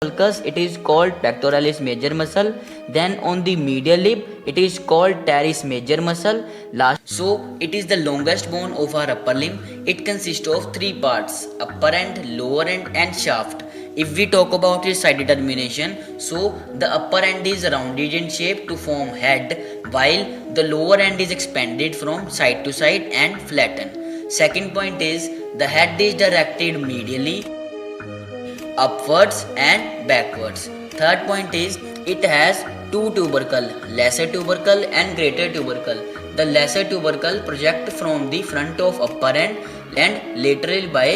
sulcus it is called pectoralis major muscle. Then on the medial lip it is called teres major muscle. Last, so it is the longest bone of our upper limb. It consists of three parts: upper end, lower end and shaft. If we talk about its side determination, so the upper end is rounded in shape to form head, while the lower end is expanded from side to side and flattened. Second point is the head is directed medially, upwards and backwards. Third point is it has two tubercle, lesser tubercle and greater tubercle. The lesser tubercle project from the front of upper end and lateral by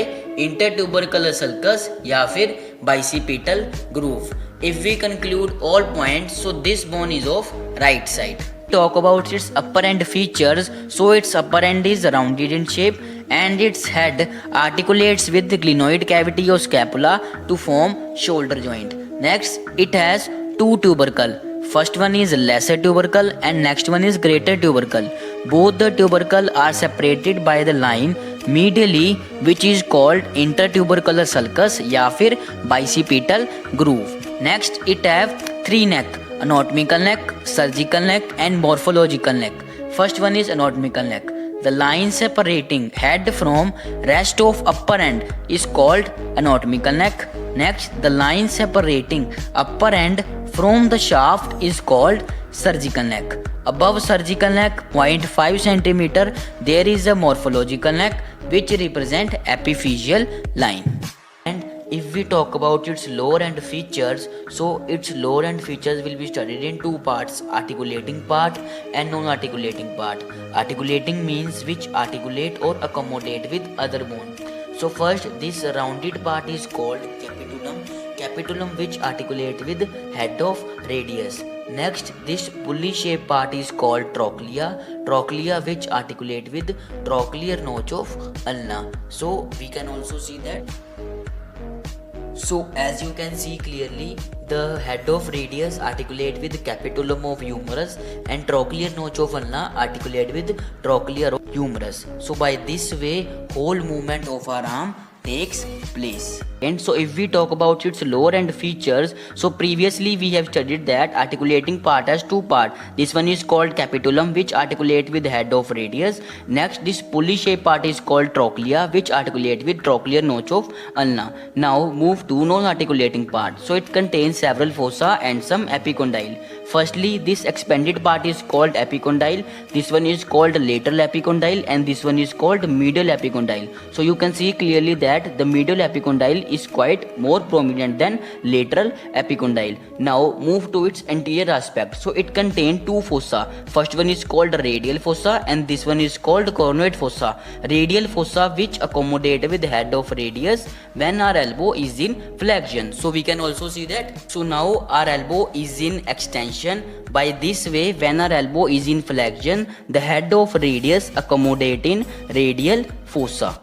intertubercular sulcus या फिर bicipital groove. If we conclude all points, so this bone is of right side. Talk about its upper end features. So its upper end is rounded in shape and its head articulates with the glenoid cavity or scapula to form shoulder joint. Next, it has two tubercle. First one is lesser tubercle and next one is greater tubercle. Both the tubercle are separated by the line medially, which is called intertubercular sulcus या फिर bicipital groove. Next, it have three neck: anatomical neck, surgical neck and morphological neck. First one is anatomical neck. The line separating head from rest of upper end is called anatomical neck. Next, the line separating upper end from the shaft is called surgical neck. Above surgical neck 0.5 cm there is a morphological neck which represent epiphyseal line. And if we talk about its lower end features, so its lower end features will be studied in two parts: articulating part and non-articulating part. Articulating means which articulate or accommodate with other bone. So first, this rounded part is called capitulum which articulate with head of radius. Next, this pulley shaped part is called trochlea which articulate with trochlear notch of ulna. So we can also see that. So as you can see clearly, the head of radius articulate with capitulum of humerus and trochlear notch of ulna articulate with trochlear of humerus. So by this way, whole movement of our arm takes place. And so if we talk about its lower end features, so previously we have studied that articulating part has two parts. This one is called capitulum which articulate with head of radius. Next, this pulley shaped part is called trochlea which articulate with trochlear notch of ulna. Now move to non-articulating part. So it contains several fossa and some epicondyle. Firstly, this expanded part is called epicondyle. This one is called lateral epicondyle and this one is called medial epicondyle. So you can see clearly that the medial epicondyle is quite more prominent than lateral epicondyle. Now move to its anterior aspect. So it contains two fossa. First one is called radial fossa and this one is called coronoid fossa. Radial fossa which accommodate with head of radius when our elbow is in flexion. So we can also see that. So now our elbow is in extension. By this way, when our elbow is in flexion, the head of radius accommodate in radial fossa.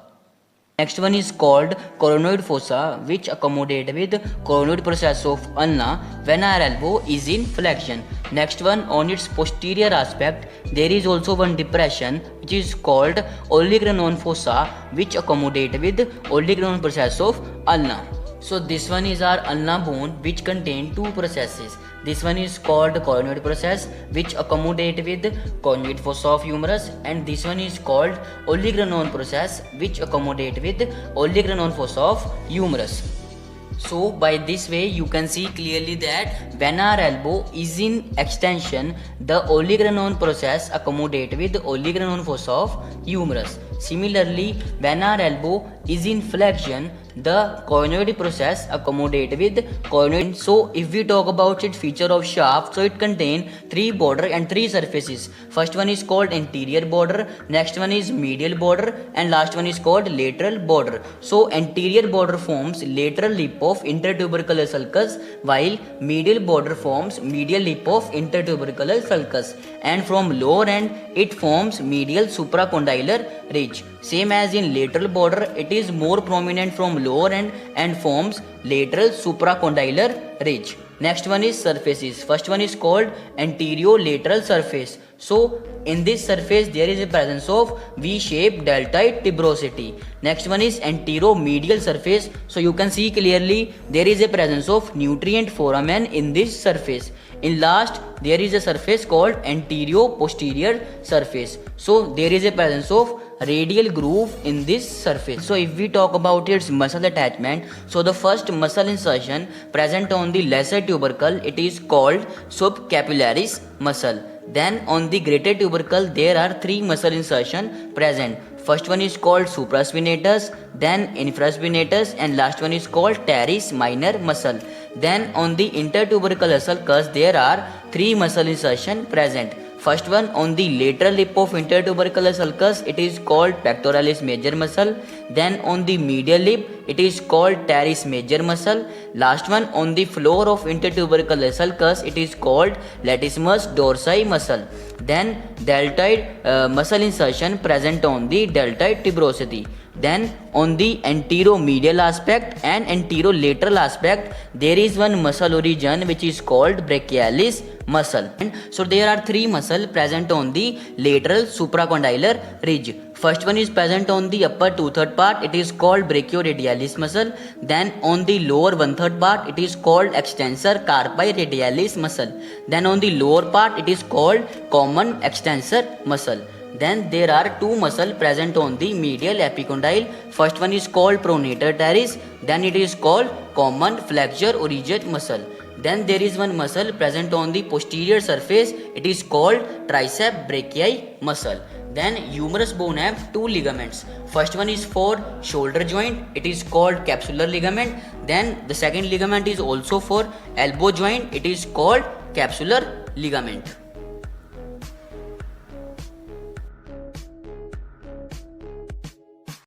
Next one is called coronoid fossa which accommodate with coronoid process of ulna when our elbow is in flexion. Next one, on its posterior aspect there is also one depression which is called oligramnon fossa which accommodate with oligramnon process of ulna. So this one is our ulna bone which contain two processes. This one is called coronoid process which accommodate with coronoid fossa of humerus and this one is called oligramnon process which accommodate with oligramnon fossa of humerus. So by this way you can see clearly that when our elbow is in extension, the oligramnon process accommodate with oligramnon fossa of humerus. Similarly, when our elbow is in flexion, the coronoid process accommodate with coronoid. So if we talk about its feature of shaft, so it contain three border and three surfaces. First one is called anterior border, next one is medial border and last one is called lateral border. So anterior border forms lateral lip of intertubercular sulcus while medial border forms medial lip of intertubercular sulcus and from lower end it forms medial supracondylar ridge. Same as in lateral border, it is more prominent from lower end and forms lateral supracondylar ridge. Next one is surfaces. First one is called anterior lateral surface. So in this surface there is a presence of V-shaped deltoid tuberosity. Next one is anteromedial surface. So you can see clearly there is a presence of nutrient foramen in this surface. In last there is a surface called anterior-posterior surface. So there is a presence of radial groove in this surface. So if we talk about its muscle attachment, so the first muscle insertion present on the lesser tubercle, it is called subcapularis muscle. Then on the greater tubercle there are three muscle insertion present. First one is called supraspinatus, then infraspinatus, and last one is called teres minor muscle. Then on the intertubercular sulcus there are three muscle insertion present. First one on the lateral lip of intertubercular sulcus, it is called pectoralis major muscle. Then on the medial lip, it is called teres major muscle. Last one on the floor of intertubercular sulcus, it is called latissimus dorsi muscle. Then deltoid muscle insertion present on the deltoid tuberosity. Then on the anteromedial aspect and anterolateral aspect, there is one muscle origin which is called brachialis muscle. And so there are three muscles present on the lateral supracondylar ridge. First one is present on the upper 2/3 part, it is called brachioradialis muscle. Then on the lower 1/3 part, it is called extensor carpi radialis muscle. Then on the lower part, it is called common extensor muscle. Then there are two muscles present on the medial epicondyle. First one is called pronator teres, then it is called common flexure origin muscle. Then there is one muscle present on the posterior surface, it is called tricep brachii muscle. Then humerus bone have two ligaments. First one is for shoulder joint, it is called capsular ligament. Then the second ligament is also for elbow joint, it is called capsular ligament.